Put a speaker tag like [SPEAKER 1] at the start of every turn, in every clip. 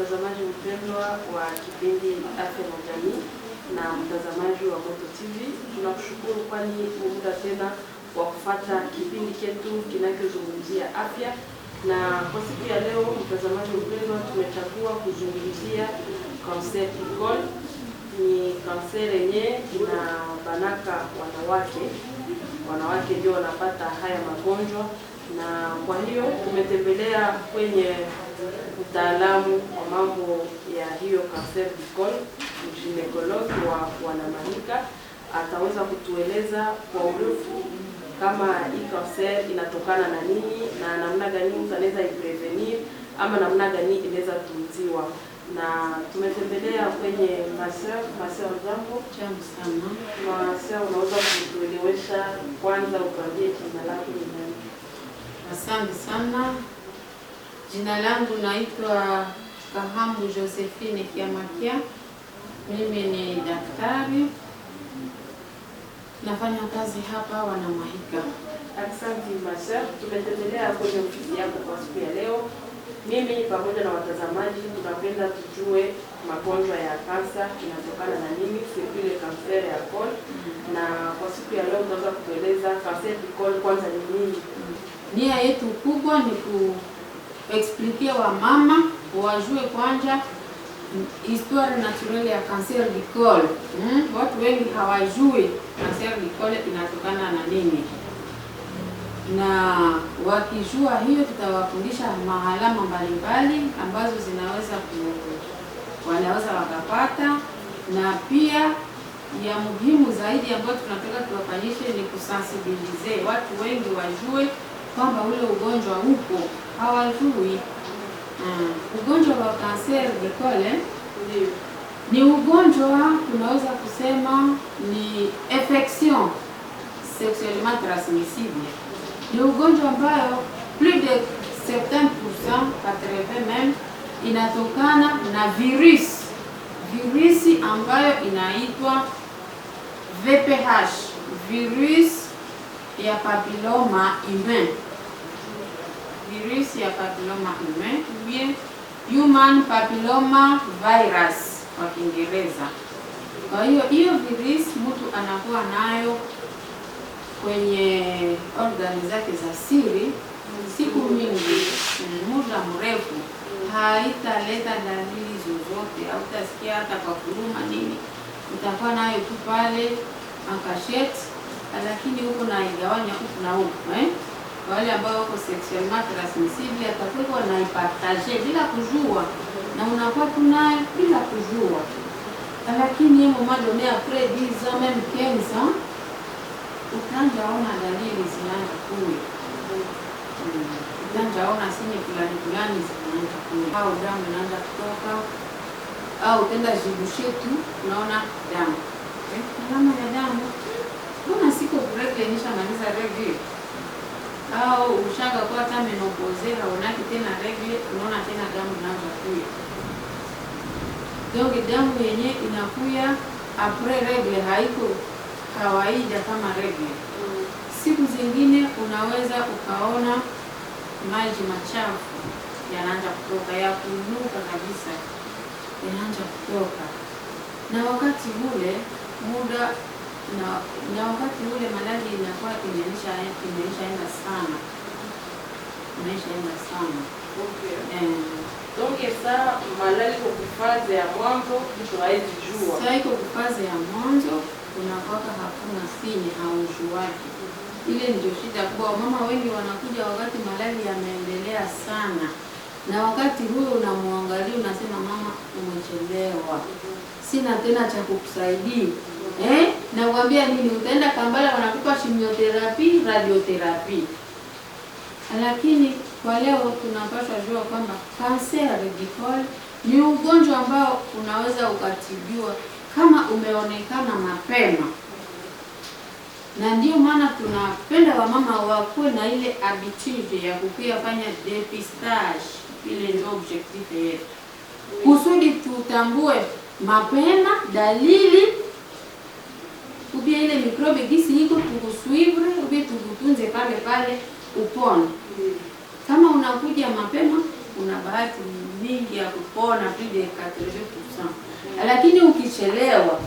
[SPEAKER 1] mtazamaji mpendwa wa kipindi Afya na Jamii na mtazamaji wa Moto TV, tunakushukuru kwani muda tena wa kufuata kipindi chetu kinachozungumzia afya. Na kwa siku ya leo, mtazamaji mpendwa, tumechagua kuzungumzia cancer du col. Ni cancer yenye inabanaka wanawake ndio wanapata haya magonjwa, na kwa hiyo tumetembelea kwenye mtaalamu wa mambo ya hiyo cancer du col, ginekologi wa Wanamanika. Ataweza kutueleza kwa urefu kama hii cancer inatokana na nini na namna gani mtu anaweza iprevenir ama namna gani inaweza tunziwa. Na tumetembelea kwenye Maseo Jambo.
[SPEAKER 2] Jambo sana.
[SPEAKER 1] Maseo, unaweza kutuelewesha kwanza, utuambie jina lako ni nani?
[SPEAKER 2] Asante sana. Jina langu naitwa Kahambu Josephine Kiamakia. Mimi ni daktari. Nafanya kazi hapa Wanamaika.
[SPEAKER 1] Asante Maseo, tumetembelea kwenye ofisi yako kwa siku ya leo. Mimi pamoja na watazamaji tunapenda tujue magonjwa ya kansa inatokana na nini, vile cancer ya col. Na kwa siku ya leo tunaweza kutueleza cancer du col kwanza ni nini?
[SPEAKER 2] Nia yetu kubwa ni kuexpliquer wa mama wajue kwanza histoire naturelle ya cancer du col. Watu wengi hawajui cancer du col inatokana na nini. Na wakijua hiyo, tutawafundisha mahalama mbalimbali ambazo wanaweza wakapata, na pia ya muhimu zaidi ambayo tunataka tuwafanyishe ni kusensibilize watu wengi wajue kwamba ule ugonjwa upo, hawajui. Ugonjwa wa cancer du col ni ugonjwa tunaweza kusema ni infection sexuellement transmissible. Ni ugonjwa ambayo plus de 70%, 80 même, inatokana na virusi ambayo inaitwa VPH, virus ya papilloma humain, virus ya papilloma humain, bien human papilloma virus kwa Kiingereza. Kwa hiyo virus mtu anakuwa nayo kwenye organi zake za siri siku mingi, muda mrefu, haitaleta dalili zozote, au utasikia hata kwa kuruma nini, utakuwa nayo tu pale akasheti, lakini huko na igawanya huko na huko. Wale ambao wako sexuellement transmissible atakuwa na ipartage bila kujua, na unakuwa tunayo bila kujua, lakini yeye mmoja ni après 10 ans même 15 ans utaanzaona dalili zinaanza kuja. Utaanzaona sinye fulani zinaanza kuja, au damu inaanza kutoka, au tenda jibushe tu unaona damu. Alama ya damu, mbona siko regle nishamaliza regle? Au ushanga kwa hata menopause haonaki tena regle, unaona tena damu inaanza kuja. Donc damu yenye inakuja après regle haiko kawaida kama regle. Siku zingine unaweza ukaona maji machafu yanaanza kutoka, ya kunuka kabisa yanaanza kutoka, na wakati ule muda na wakati ule malaria inakuwa imeishaenda sana.
[SPEAKER 1] Okay. Donc ça malaria kwa kufaze ya mwanzo mtu haizi jua.
[SPEAKER 2] Sasa iko kufaze ya mwanzo unakuwa hakuna sinye haujuaki. Ile ndio shida kubwa. Mama wengi wanakuja wakati malaria yameendelea sana, na wakati huo unamwangalia unasema mama umechelewa, sina tena cha kukusaidia. Na uambia nini, utaenda Kambala wanakupa chemotherapy, radiotherapy. Lakini kwa leo tunapaswa jua kwamba cancer du col ni ugonjwa ambao unaweza ukatibiwa kama umeonekana mapema, na ndio maana tunapenda wamama wakuwe na ile habitude ya kufanya depistage. Ile ndio objectif yetu, kusudi tutambue mapema dalili, ubia ile mikrobe gisi iko tukusuivre, ubia tukutunze pale upone. Kama unakuja mapema una bahati mingi ya kupona plus de 80%. Lakini ukichelewa,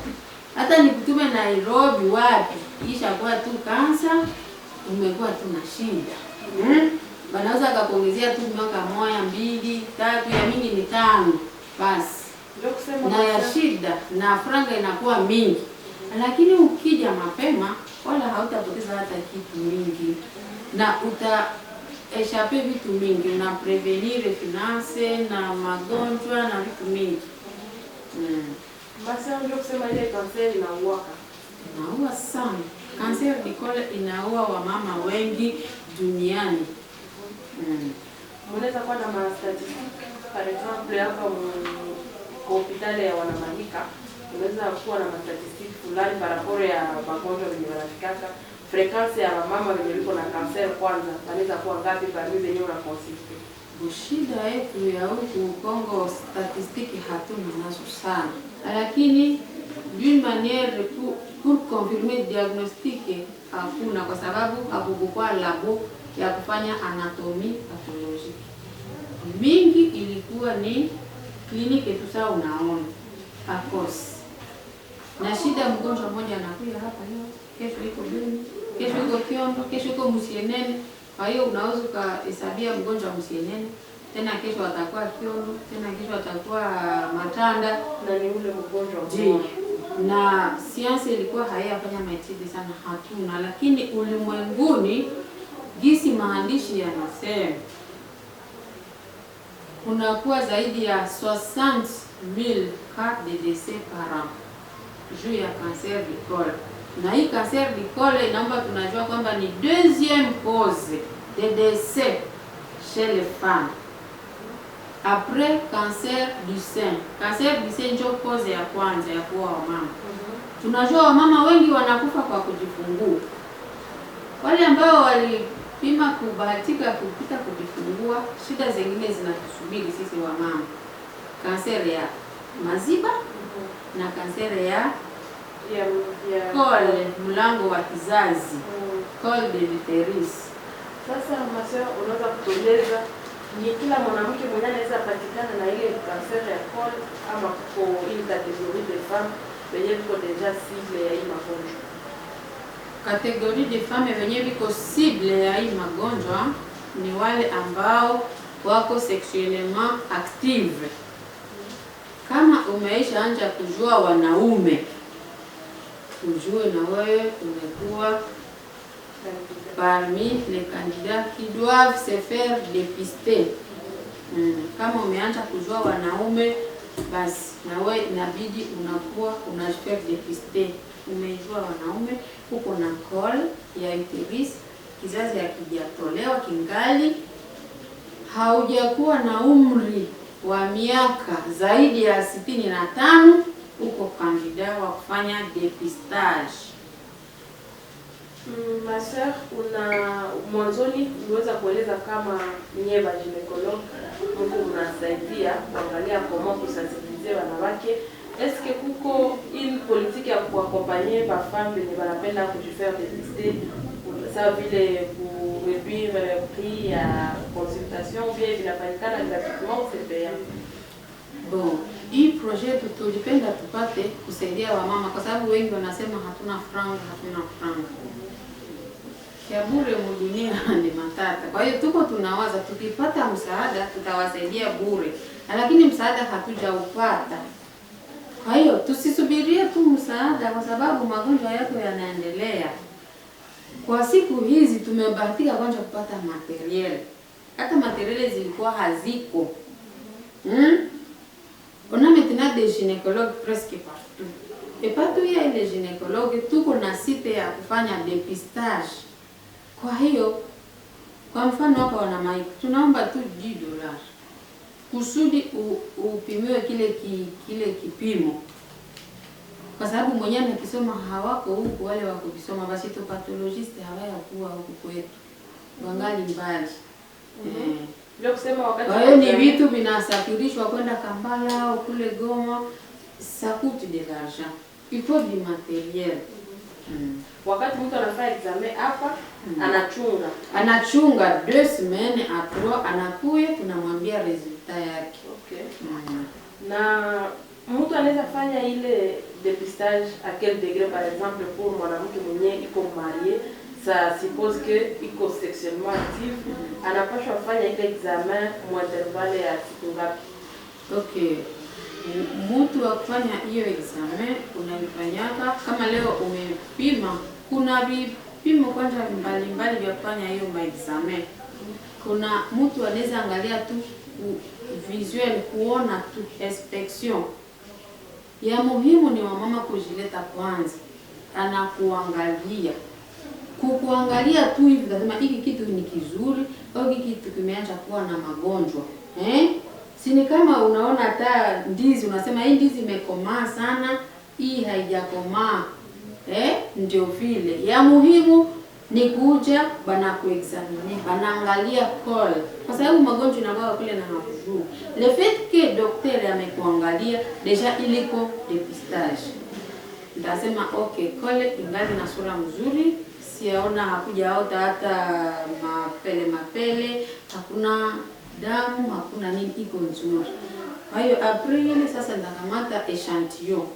[SPEAKER 2] hata nikutume Nairobi wapi, ishakuwa tu kansa, umekuwa tu na shida. Banaweza akakuongezea tu mwaka 1, 2, 3, ya mingi ni 5 basi. Na ya shida na franga inakuwa mingi. Lakini ukija mapema wala hautapoteza hata kitu mingi. Na utaeshape vitu mingi, na prevenir finance na magonjwa na vitu mingi.
[SPEAKER 1] Basi ndio kusema ile kanseri inaua.
[SPEAKER 2] Inaua sana. Cancer du col inaua wamama wengi duniani.
[SPEAKER 1] Mnaweza kuwa na statistics par exemple hapa hospitali ya Wanamahika, unaweza kuwa na statistics fulani par rapport ya magonjwa yenye wanafikaka, frequency ya mama wenye liko na cancer kwanza, wanaweza kuwa ngapi parmi zenye una consiste.
[SPEAKER 2] Shida yetu ya huku Kongo statistiki hatuna nazo sana. Lakini d'une manière pour confirmer diagnostic hakuna, kwa sababu hakukuwa labo ya kufanya anatomy pathologique. Mingi ilikuwa ni kliniki tu, sawa, unaona akosi. Na shida mgonjwa mmoja anakuja hapa leo, kesho iko Beni, kesho iko Kiondo, kesho iko Musienene. Kwa hiyo unaweza ukahesabia mgonjwa Musienene, tena kesho atakuwa Kiondo, tena kesho atakuwa Matanda,
[SPEAKER 1] na ni ule mgonjwa
[SPEAKER 2] mmoja. Na science ilikuwa hayafanya maitidi sana, hatuna. Lakini ulimwenguni gisi maandishi yanasema kunakuwa zaidi ya 60,000 cas de décès par an juu ya cancer du col. Na hii cancer du col inaomba tunajua kwamba ni deuxième cause de décès chez les femmes après cancer du sein. Cancer du sein ndio cause ya kwanza ya kuwa wamama. Tunajua wamama wengi wanakufa kwa kujifungua. Wale ambao walipima kubahatika kupita kujifungua, shida zingine zinatusubiri sisi wamama. Cancer ya maziba na cancer ya col, mlango wa kizazi, col de l'utérus.
[SPEAKER 1] Sasa maseo, unaweza kutueleza ni kila mwanamke mwenye anaweza patikana na ile cancer ya col ama kwa ile categorie de femmes wenye viko deja cible ya hii magonjwa?
[SPEAKER 2] Kategorie de femmes wenye viko cible ya hii magonjwa ni wale ambao wako sexuellement active. Kama umeisha anja kujua wanaume, ujue na wewe umekuwa parmi les candidats qui doivent se faire dépister. Kama umeanza kujua wanaume, basi na wewe inabidi unakuwa unafaire dépister. Umejua wanaume, uko na col ya utérus, kizazi hakijatolewa kingali, haujakuwa na umri wa miaka zaidi ya 65, uko kandida wa kufanya dépistage.
[SPEAKER 1] Ma sœur, una mwanzoni unaweza kueleza kama nyeva gynécologue mko mnasaidia kuangalia comment kusensibiliser wanawake? Est-ce que kuko une politique ya kuaccompagner ba femme wenye wanapenda kujifaire dépister, ça vile pour réduire prix ya consultation, bien vinafanyikana gratuitement c'est payant?
[SPEAKER 2] Bon, hii projet tulipenda tupate kusaidia wamama kwa sababu wengi wanasema hatuna franga. Ya bure mudunia ni matata. Kwa hiyo tuko tunawaza tukipata msaada tutawasaidia bure. Lakini msaada hatujaupata. Kwa hiyo tusisubirie tu msaada kwa sababu magonjwa yako yanaendelea. Kwa siku hizi tumebahatika kwanza kupata materiel. Hata materiel zilikuwa haziko. On a maintenant des gynécologues presque partout. Et partout il y a les gynécologues, tuko na site ya kufanya dépistage. Kwa hiyo, kwa mfano hapa Wanamahika, tunaomba tu $10 kusudi upimiwe kile kipimo. Kwa sababu mwenyewe nikisoma hawako huku, wale wako kusoma basi to pathologist hawayakuwa huku kwetu. Wangali mbali.
[SPEAKER 1] Ndio kusema wakati
[SPEAKER 2] kwa hiyo ni vitu vinasafirishwa kwenda Kampala au kule Goma, ça coûte de l'argent. Il faut du matériel.
[SPEAKER 1] Wakati mtu anafanya examen hapa
[SPEAKER 2] anachunga 2 semaines à 3, anakuya tunamwambia resultat yake.
[SPEAKER 1] Okay. Na mtu anaweza fanya ile dépistage à quel degré, par exemple pour mwanamke mwenye iko marié, ça suppose que iko sexuellement active, anapaswa fanya ile examen mu intervalle ya siku ngapi?
[SPEAKER 2] Okay. Mtu wa kufanya hiyo examen unalifanyaka kama leo umepima, kuna vipimo kwanza mbalimbali vya kufanya hiyo examen. Kuna mtu anaweza angalia tu visuel, kuona tu inspection. Ya muhimu ni wamama kujileta kwanza, anakuangalia. Kukuangalia tu hivi lazima hiki kitu ni kizuri au hiki kitu kimeanza kuwa na magonjwa. Si ni kama unaona hata ndizi unasema hii ndizi imekomaa sana, hii haijakomaa. Ndio vile. Ya muhimu ni kuja bana kuexamine, banaangalia col. Kwa sababu magonjwa yanakuwa kule na hakujua. Le fait que docteur amekuangalia deja iliko dépistage. Ndasema okay, col ingali na sura mzuri, siaona hakujaota hata mapele, hakuna damu, hakuna nini, iko nzuri. Kwa hiyo April sasa ndakamata echantillon.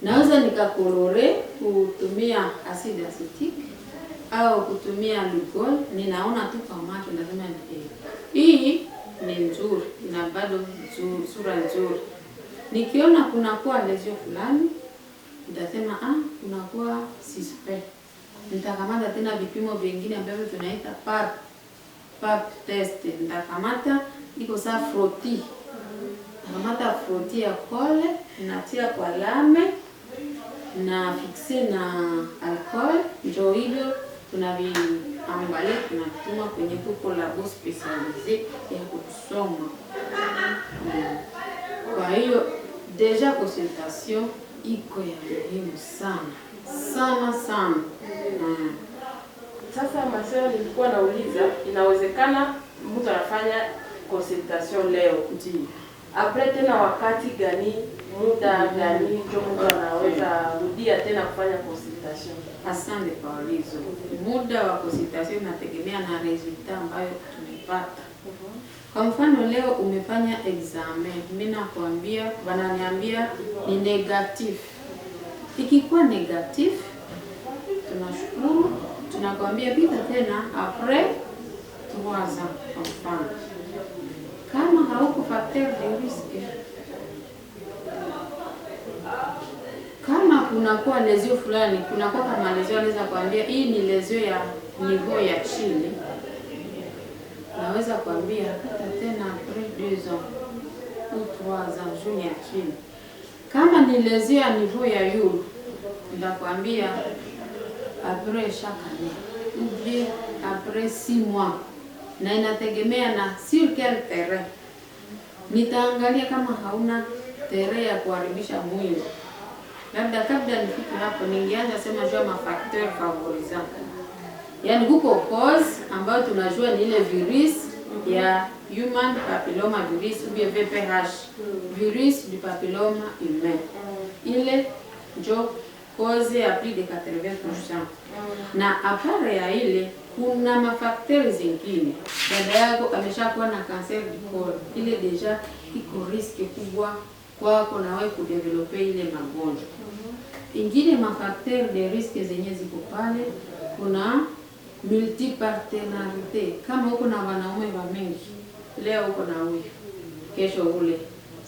[SPEAKER 2] Naweza nikakolore kutumia acide acetique au kutumia alcohol, ninaona tu kwa macho lazima hii ni nzuri, ina bado sura nzuri. Nikiona kuna kwa lesio fulani, nitasema kunakuwa suspect. Nitakamata tena vipimo vingine ambavyo tunaita pap test. Nitakamata iko saa froti. Nitakamata froti ya kole, natia kwa lame na fixe na alcohol, ndio hivyo tunaviambale, tunatuma kwenye kuko labo specialisé ya kusoma. Kwa hiyo deja consultation iko ya muhimu sana.
[SPEAKER 1] Sasa maseo nilikuwa nauliza, inawezekana mtu anafanya consultation leo.
[SPEAKER 2] Ndiyo.
[SPEAKER 1] Après tena wakati gani, muda gani ndio mtu anaweza rudia tena kufanya consultation?
[SPEAKER 2] Asante kwa ulizo. Muda wa consultation unategemea na resultat ambayo tumepata. Kwa mfano leo umefanya examen, mimi nakwambia, wananiambia ni negatif. Ikikuwa negatif, tunashukuru, tunakwambia pita tena après 3 ans kwa mfano. Kama hauko facteur de risque, kama kunakuwa lesio fulani, kunakuwa kama lesio anaweza kuambia hii ni lesio ya niveau ya chini, naweza kuambia pita tena après 2 ans ou 3 ans juu ya chini. Kama ni lesio ya niveau ya juu, nitakwambia après chaque année ou bien après 6 mois. Na inategemea na sur quel terrain. Nitaangalia kama hauna terrain ya kuharibisha mwili. Labda kabla nifike hapo ningeanza sema jua mafacteur favorisant. Yaani huko cause ambayo tunajua ni ile virus ya human papilloma virus ou bien VPH, virus du papilloma humain. Ile ndio cause ya plus de 80%. Na apare ya ile kuna mafakteri zingine. Dada yako ameshakuwa na cancer du col, ile deja iko riski kubwa kwako na wewe kudevelope ile magonjwa. Ingine mafakteri de risque zenye ziko pale, kuna multipartenarite. Kama uko na wanaume mingi, leo uko na huyu, kesho ule,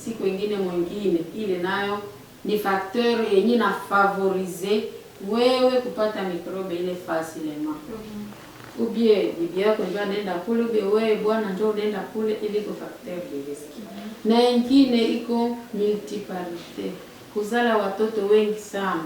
[SPEAKER 2] siku ingine mwingine, ile nayo ni faktori yenye na favorize wewe kupata mikrobe ile facilement. Ubie bibi yako ndio anaenda kule, ube wewe bwana ndio unaenda kule, ile ko facteur de risque. Na ingine iko multiparité. Kuzala watoto wengi sana.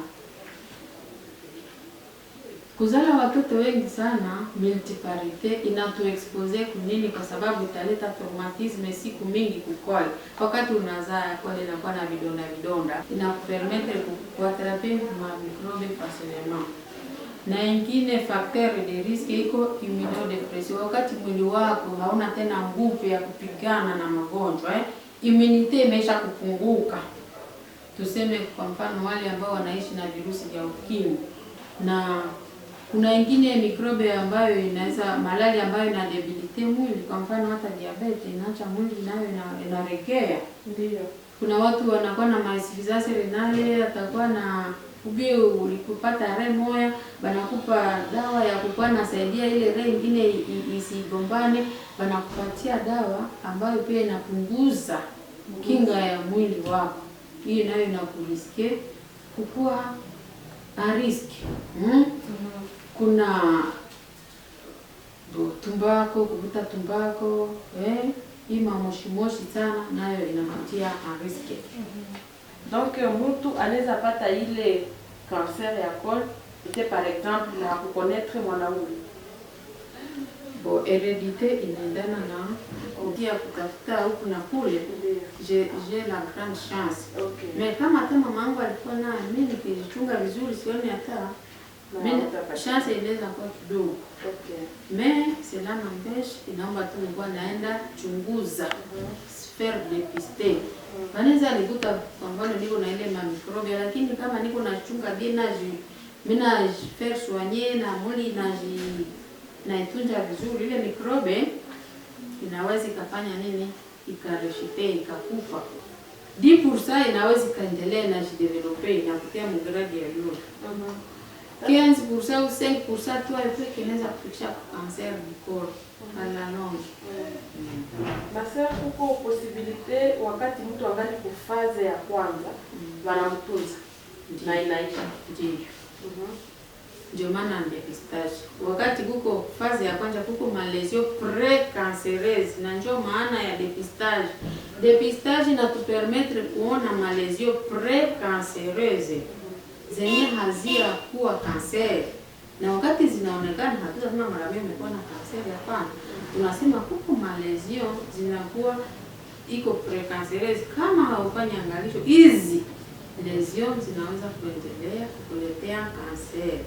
[SPEAKER 2] Kuzala watoto wengi sana, multiparité inatuexpose kunini, kwa sababu italeta traumatisme siku mingi kukole. Wakati unazaa kole inakuwa na vidonda, inakupermettre kuatrape ma microbe facilement. Na ingine facteur de risque iko immunodepression. Wakati mwili wako hauna tena nguvu ya kupigana na magonjwa, immunite imesha kupunguka. tuseme kwa mfano wale ambao wanaishi na virusi vya ukimwi, na kuna ingine mikrobe ambayo inaweza malaria ambayo ina debilite mwili, kwa mfano hata diabetes inaacha mwili nayo inaregea.
[SPEAKER 1] Ndio.
[SPEAKER 2] Kuna watu wanakuwa na insuffisance renale, atakuwa na ubie ulikupata re moya, banakupa dawa ya kukuwa nasaidia ile re nyingine isigombane, banakupatia dawa ambayo pia inapunguza kinga ya mwili wako. Hii nayo inakuriskia kukua a risk. Kuna tumbako, kuvuta tumbako, hii mamoshi sana nayo inapatia a risk.
[SPEAKER 1] Donc mtu anaweza pata ile cancer ya col par exemple na kukonetre mwanaume.
[SPEAKER 2] Heredité inaendana na kutia kutafuta huku na kule. J'ai la grande chance.
[SPEAKER 1] Okay.
[SPEAKER 2] Mais kama hata mama yangu alikuwa nayo, mimi nikijichunga vizuri sioni hata mimi chance inaweza kuwa kidogo.
[SPEAKER 1] Okay.
[SPEAKER 2] Mais cela n'empêche, inaomba tu nilikuwa naenda chunguza faire dépister. Wanaweza nikuta kwa mfano niko na ile microbe, lakini kama niko na chunga dina mimi na faire soigner na mwili na itunja vizuri, ile mikrobe inaweza ikafanya nini, ikareshite, ikakufa. 10% inaweza ikaendelea na jidevelope na kutia mgradi ya yule. 15% au 5% tu hapo inaweza kufikisha cancer du corps à la longue.
[SPEAKER 1] Basi huko possibilité wakati mtu angali kufaze ya kwanza wanamtunza na inaisha.
[SPEAKER 2] Ndio maana dépistage. Wakati kuko fazi ya kwanza kuko malesio pre-cancereuse, na ndio maana ya dépistage. Dépistage inatupermettre kuona malesio pre-cancereuse zenye hazira kuwa cancer. Na wakati zinaonekana hatusema mara mimi nimekuwa na cancer, hapana. Tunasema kuko malesio zinakuwa iko pre-cancereuse. Kama haufanyi angalisho, hizi lesion zinaweza kuendelea kukuletea cancer.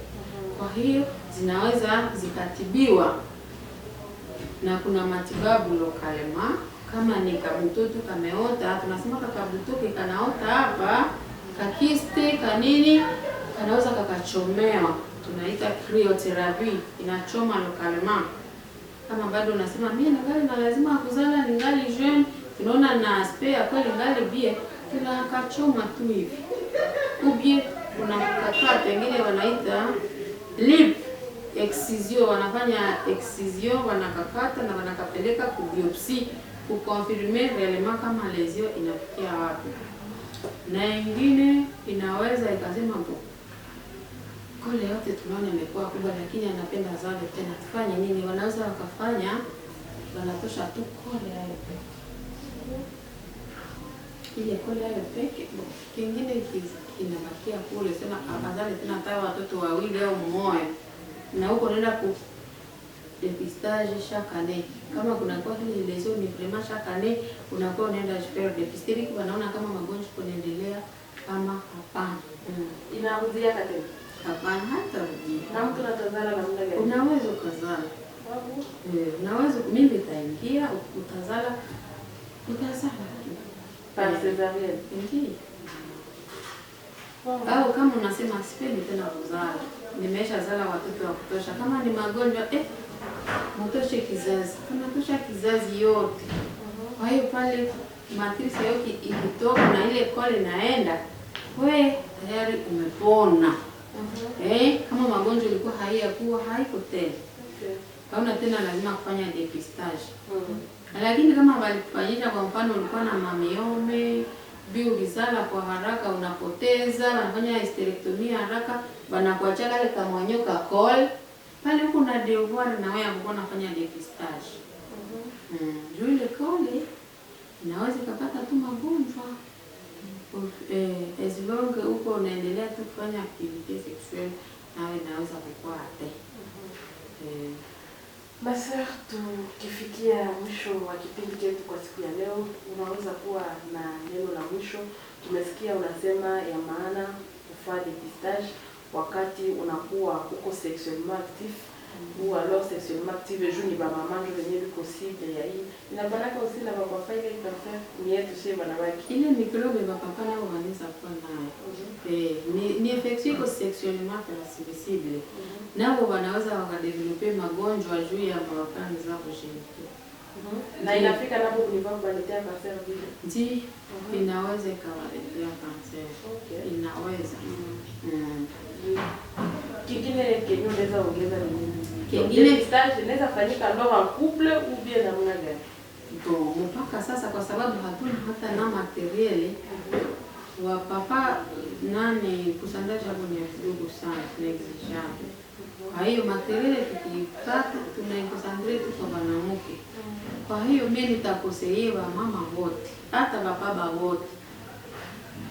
[SPEAKER 2] Kwa hiyo zinaweza zikatibiwa na kuna matibabu lokalema. Kama ni kabutoto kameota, tunasema kabutoke kanaota hapa, kakiste kanini kanaweza kakachomewa, tunaita cryotherapy, inachoma lokalema. Kama bado unasema mimi ningali na lazima kuzala ningali jeune, tunaona na spare kweli ngali bie, tunakachoma tu hivi. Ubie kuna kakata wengine wanaita lip excision, wanafanya excision, wanakakata na wanakapeleka ku biopsy kuconfirmer réellement kama lesio inafikia wapi. Na ingine inaweza ikasema kole yote tunaona imekuwa kubwa, lakini anapenda zale tena, tufanye nini? Wanaweza wakafanya wanatosha tu kole hayo ile kole hayo peke, kingine inabakia kule, sema afadhali tena hata watoto wawili au mmoja, na huko nenda ku dépistage chaque année. Kama kuna kwa hili lesion ni vraiment chaque année unakuwa unaenda faire dépister, kwa naona kama magonjwa kuendelea ama hapana.
[SPEAKER 1] Inarudia kateni.
[SPEAKER 2] Hapana, hata rudia.
[SPEAKER 1] Na mtu anatazala na muda gani?
[SPEAKER 2] Unaweza ukazala. Unaweza mimi nitaingia utazala
[SPEAKER 1] par césarienne.
[SPEAKER 2] Ndio. Au kama unasema sipendi tena kuzala, nimesha zala watoto wa kutosha, kama ni magonjwa mtoshe kizazi, tunatosha kizazi yote. Kwa hiyo pale matrisi yote ikitoka na ile kole naenda, we tayari umepona. Kama magonjwa ilikuwa haiyakuwa haiko tena. Hauna tena lazima kufanya dépistage. Lakini kama walifanyisha kwa mfano ulikuwa na mamiome, biogizala kwa haraka unapoteza, wanafanya hysterectomia haraka, wanakuacha kale kamwanyoka call. Pale huko na devoir na wewe uko unafanya dépistage. Juu ile call inaweza kupata tu magonjwa. As long uko unaendelea tu kufanya activity sexuelle nawe inaweza kukua hata.
[SPEAKER 1] Basi tukifikia mwisho wa kipindi chetu kwa siku ya leo, unaweza kuwa na neno la mwisho. Tumesikia unasema ya maana kufanya dépistage wakati unakuwa uko sexuellement actif ou alors sexuellement active juu ni ba mama ndio wenyewe liko cible ya hii. Inabanaka aussi na baba faile cancer ni yetu sisi wanawake.
[SPEAKER 2] Ile microbe ba papa nao wanaweza kuwa nayo. Ni infection iko sexuellement transmissible. Nao wanaweza wakadevelope magonjwa juu ya maorgane za kushiriki.
[SPEAKER 1] Na inafika napo kunipa kubaletea cancer vile.
[SPEAKER 2] Ndio, inaweza ikawaletea cancer. Inaweza.
[SPEAKER 1] Kingine kenyo unaweza ongeza ni nini?
[SPEAKER 2] Kingine
[SPEAKER 1] stage inaweza fanyika ndoa couple ou bien namna gani?
[SPEAKER 2] Mpaka sasa kwa sababu hatuna hata na materiali wa papa nani kusandaje hapo ni kidogo sana tunaexishana. Kwa hiyo materiali tukipata tunaikonsantrate kwa wanawake. Kwa hiyo mimi nitakoseewa mama wote, hata baba wote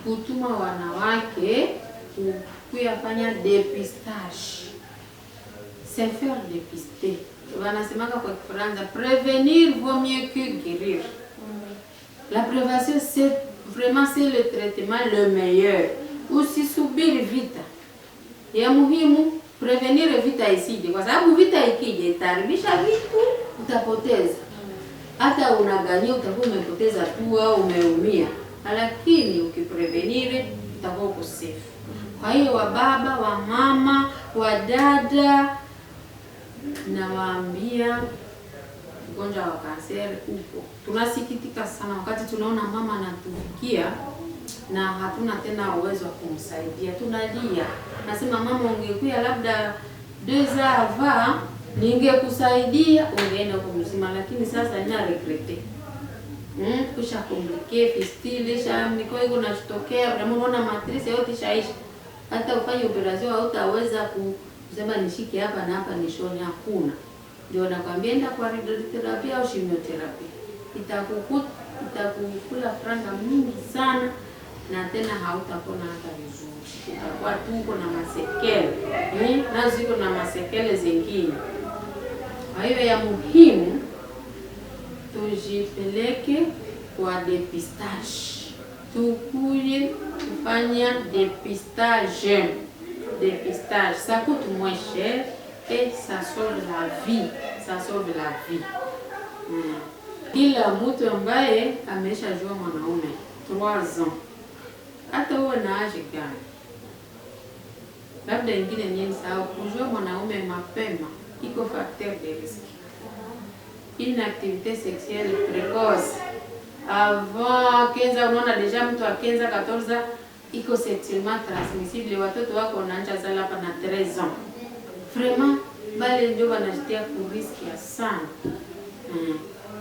[SPEAKER 2] kutuma wanawake kuyafanya dépistage. C'est faire dépister. Wanasemaka kwa Kifaransa prévenir vaut mieux que guérir. La prévention c'est vraiment le traitement le meilleur. Usisubiri vita. Ya muhimu prevenir vita isije kwa sababu vita ikija itaribisha vitu utapoteza. Hata unagania utakuwa umepoteza tu au umeumia. Lakini ukiprevenir utakuwa uko safe. Kwa hiyo wa baba, wa mama, wa dada nawaambia ugonjwa wa kanseri upo. Tunasikitika sana wakati tunaona mama anatufikia na hatuna tena uwezo wa kumsaidia. Tunalia. Nasema mama ungekuja labda 2 ans avant ningekusaidia ungeenda huko mzima, lakini sasa nina regrete. Kusha komplike fistile sha miko iko nashtokea unaona matrice yote shaisha. Hata ufanye operation hautaweza kusema nishike hapa na hapa nishone, hakuna. Ndio nakwambia enda kwa radiotherapy au chemotherapy. Itakukula franga mingi sana na tena hautapona hata vizuri. Utakuwa tuko na masekele. Na ziko na masekele zingine. Kwa hiyo ya muhimu tujipeleke kwa dépistage. Tukuye kufanya dépistage. Dépistage, ça coûte moins cher et ça sauve la vie. Ça sauve la vie. Kila mtu ambaye ameshajua mwanaume 3 ans, hata uwe na age gani, labda ingine nyingi sawa, kujua mwanaume mapema iko facteur de risque. Une activité sexuelle précoce avant 15 ans, unaona deja mtu a 15 14 iko sexuellement transmissible. Watoto wako wanaanza zala hapa na 13 ans. Vraiment bale ndio wanajitia ku riski ya sana.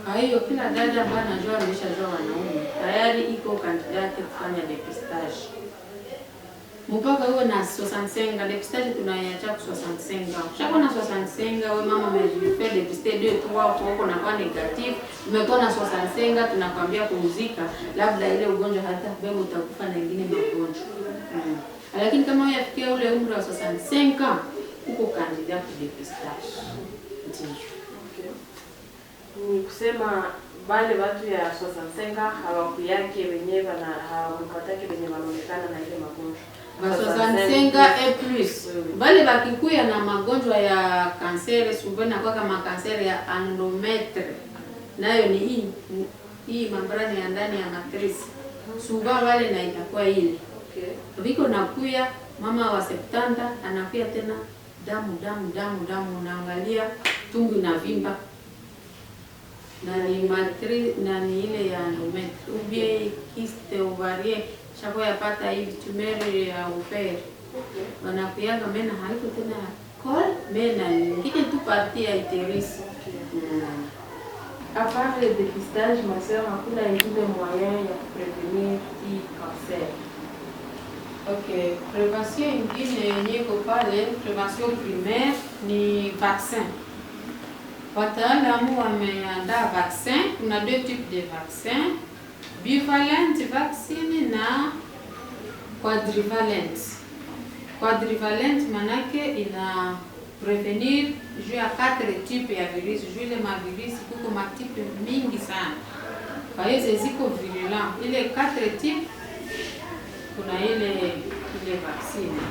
[SPEAKER 2] Kwa hiyo kila dada ambaye anajua ameshajua wanaume tayari iko kandidati kufanya dépistage. Mpaka uwe na 65, dépistage tunaiacha kwa 65. Shako na 65 wewe mama umejifanya dépister 2 3 huko na kwa negative, umekuwa na 65 tunakwambia kuuzika, labda ile ugonjwa hata bado utakufa na nyingine magonjwa. Lakini kama wewe yafikia ule umri wa 65 uko kandidati kwa dépistage.
[SPEAKER 1] Ni kusema wale watu ya 65 hawakuyake wenyewe na hawakupatake wenyewe wanaonekana na ile magonjwa.
[SPEAKER 2] 65 et plus. Bale bakikuya na magonjwa ya kanseri souvent na kwa kama kanseri ya endometre. Nayo ni hii membrane ya ndani ya matrice. Souvent wale na itakuwa ile. Viko nakuya mama wa 70 anakuya tena damu unaangalia tumbo inavimba. Na ni matrice na ni ile ya endometre. Ubie kyste ovarien shako yapata hivi tumeri ya upere. Wanakuyaga mena haiko tena col mena ngine tu partie ya uterus.
[SPEAKER 1] À part le dépistage, ma soeur, hakuna ingine moyen ya kuprevenir hii cancer.
[SPEAKER 2] Ok, prévention ingine yenye ko pale, prévention primaire ni vaccin. Wataalamu wameandaa vaccin, kuna 2 types de vaccin. Bivalent vaccine na quadrivalent. Quadrivalent manake ina prevenir juu ya 4 types ya virus. Juu ile mavirus kuko matipe mingi sana. Kwa hiyo ziko virulent. Ile 4 types kuna ile vaccine.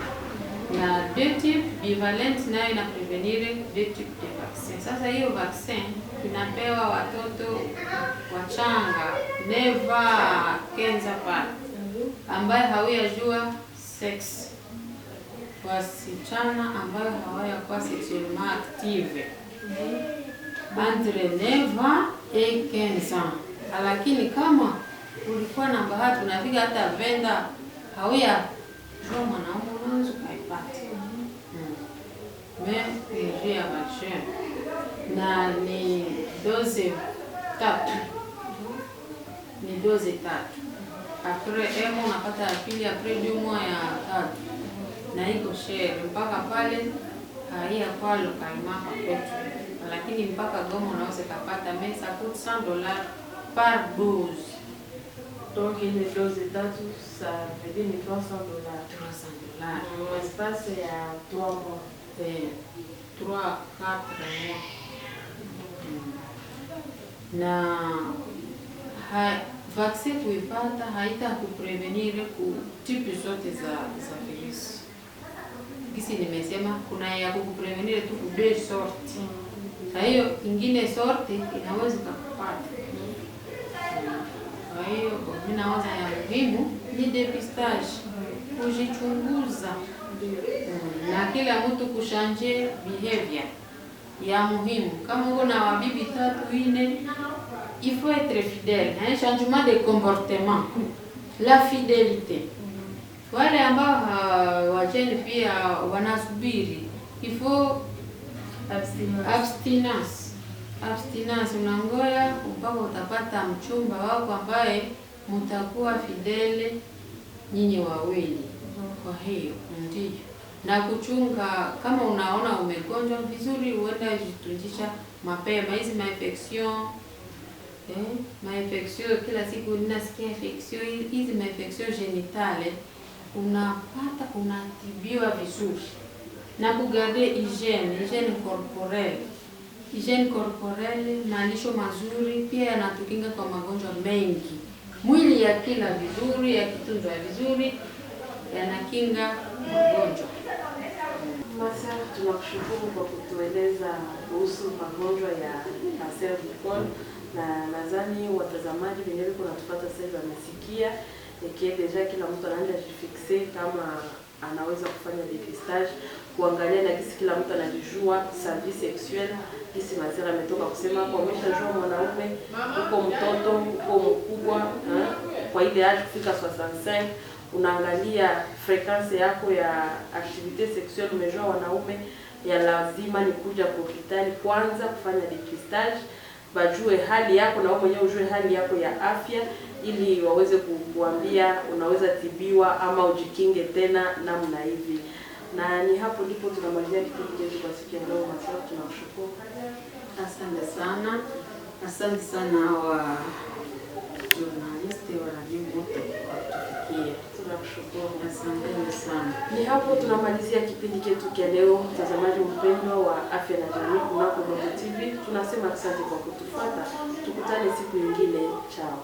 [SPEAKER 2] na deux types bivalent nayo ina prevenir deux types de vaccin. Sasa hiyo vaccin inapewa watoto wachanga neva kenza pale ambaye hawajua sex, wasichana ambayo hawayakuwa sexuellement active entre 9 et 15 ans. Lakini kama ulikuwa na bahati unafika hata venda hauya jua mwanaume unaweza kuipata. Mais ya vaccin na ni doze 3. Ni doze 3. Après emo unapata ya pili après 2 mois ya 3. Na iko share mpaka pale haya kwa lokalima kwetu. Lakini mpaka Goma unaweza kupata mesa $100 par dose.
[SPEAKER 1] Donc ile dose tatu ça veut dire $300.
[SPEAKER 2] $300.
[SPEAKER 1] Espace ya 3 mois.
[SPEAKER 2] 3-4 mois. Na vaccin kuipata haita kuprevenir ku type zote za virusi. Kisi nimesema kuna ya kuprevenir tu ku 2 sorti. Kwa hiyo ingine sorti inaweza kupata. Kwa hiyo mimi nawaza ya muhimu ni depistage, kujichunguza. Na kila mtu kushanje behavior ya muhimu. Kama uko na wabibi 3 4, il faut être fidèle, un changement de comportement, la fidélité. Wale ambao wajeni pia wanasubiri, il faut abstinence. Unangoya mpaka utapata mchumba wako ambaye mtakuwa fidele nyinyi wawili. Kwa hiyo ndio na kuchunga, kama unaona umegonjwa vizuri uenda jitunjisha mapema. Hizi ma-infection kila siku ninasikia infection, hizi ma-infection genitale unatibiwa vizuri na kugarde hygiene corporelle, malisho mazuri pia yanatukinga kwa magonjwa mengi. Mwili ya kila vizuri, ya kitunzwa vizuri yanakinga magonjwa.
[SPEAKER 1] Masa, tunakushukuru kwa kutueleza kuhusu magonjwa ya cancer du col, na nadhani watazamaji wenyewe kuna tupata sasa wamesikia deja kila mtu anaanza kujifixe kama anaweza kufanya depistage, kuangalia na kisi kila mtu anajijua sa vie sexuelle. Kisi Mazera ametoka kusema kwa umeshajua mwanaume, uko mtoto, uko mkubwa, kwa ile age kufika 65, unaangalia frequency yako ya activité sexuelle, umejua wanaume, ya lazima ni kuja kwa hospitali kwanza kufanya depistage, bajue hali yako na wewe mwenyewe ujue hali yako ya afya, ili waweze kukuambia unaweza tibiwa ama ujikinge tena namna hivi. Na ni hapo ndipo tunamalizia kipindi chetu kwa siku ya leo. Maswali, tunakushukuru.
[SPEAKER 2] Asante sana wa journalist wa Radio Moto kutufikia.
[SPEAKER 1] Tunakushukuru.
[SPEAKER 2] Asante sana.
[SPEAKER 1] Ni hapo tunamalizia kipindi chetu cha leo. Mtazamaji mpendwa wa Afya na Jamii kunako Moto TV, tunasema asante kwa kutufuata. Tukutane siku nyingine. Chao.